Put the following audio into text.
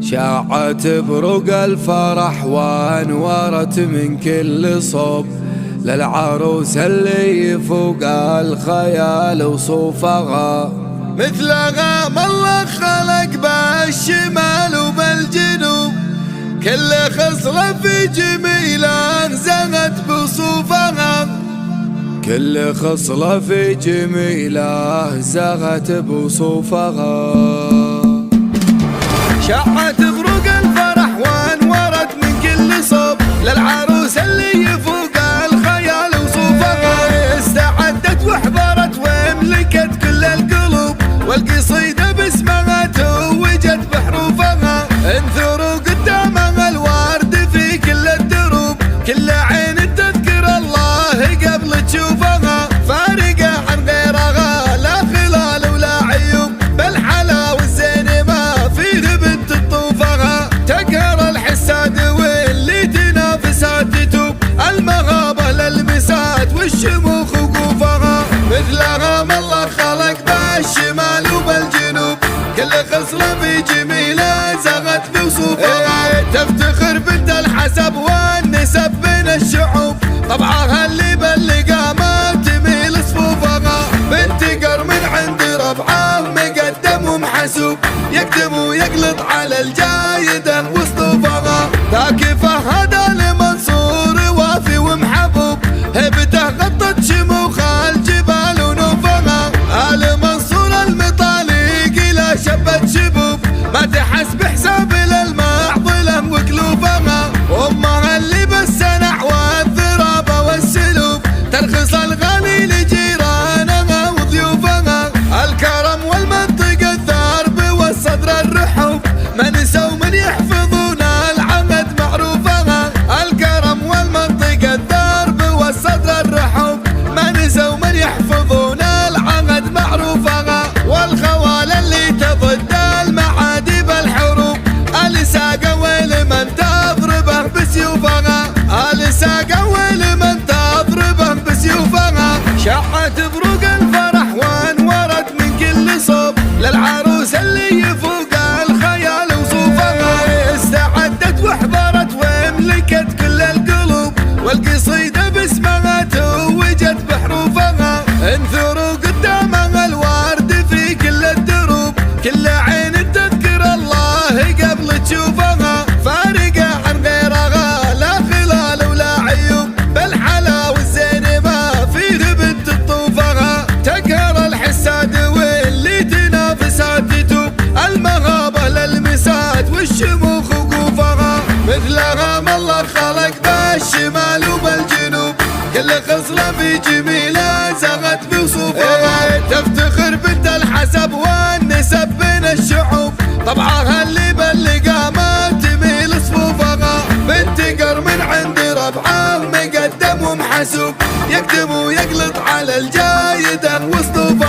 شاعت بروق الفرح وانورت من كل صوب للعروس اللي يفوق الخيال وصوفها، مثلها ما الله خلق بالشمال وبالجنوب، كل خصلة في جميله زغت بصوفها، كل خصلة في جميله زغت بصوفها. شاعت بروق الفرح وانورت من كل صوب للعروس اللي يفوق الخيال وصوفها، استعدت وحضرت واملكت كل القلوب، والقصيدة باسمها توجت بحروفها، انثروا قدامها الورد في كل الدروب، كل عين تذكر الله قبل تشوفها، فارقة عن غيرها لا خلال ولا عيوب، بالحلا والزين ما فيه بنت تطوفها، تقهر الحساد واللي تنافسها تتوب، المغابة للمسات والشموخ وقوفها، مثلها ما الله خلق بالشمال وبالجنوب، كل خصلة في جميله زغت بوصوفها، تفتخر بنت الحسب والنسب بين الشعوب، طبعها اللي بلقى ما تميل صفوفها، بنت قر من عند ربعه مقدم ومحسوب، يقدم ويقلط على الجايدة وصطوفها، ذاكفه هذا المنصور وافي ومحبوب، هبته غطت شموخ الجبال ونوفها، آل منصور المطالق لا شبت شبوب، ما تحس بحساب للمعضلة وكلوفها، وامها اللي بالسنع والذرابة والسلوب، ترخص الغالي لجيرانها وضيوفها، الكرم والمنطق الثرب والصدر الرحوب، من نسوا من يحفظون العهد معروفها، الكرم والمنطق الثرب والصدر الرحوب، من نسوا من يحفظون العهد معروفها، والخوال اللي تضد المعادي بالحروب، الساقة ولمن تضربه بسيوفها، الساقة ولمن تضربه بسيوفها، شاعت بروق الفرح وانورت من كل صوب للعروس اللي يفوق الخيال وصوفها، استعدت وحضرت واملكت كل القلوب، والقصيدة باسمها توجت بحروفها، انثروا قدامها الورد في كل الدروب، كل عين تذكر الله قبل تشوفها، فارقة عن غيرها لا خلال ولا عيوب، بالحلا والزين ما فيه بنت تطوفها، تقهر الحساد واللي تنافسها تتوب، المغابة للمسات والشموخ وقوفها، مثلها ما الله خلق بالشمال وبالجنوب، كل خصلة في جميله زغت بوصوفها، تفتخر بنت الحسب والنسب بين الشعوب، طبعها اللي بلقى ما تميل صفوفها، بنت قر من عند ربعه مقدم ومحسوب، يقدم ويقلط على الجايدة وصطوفها.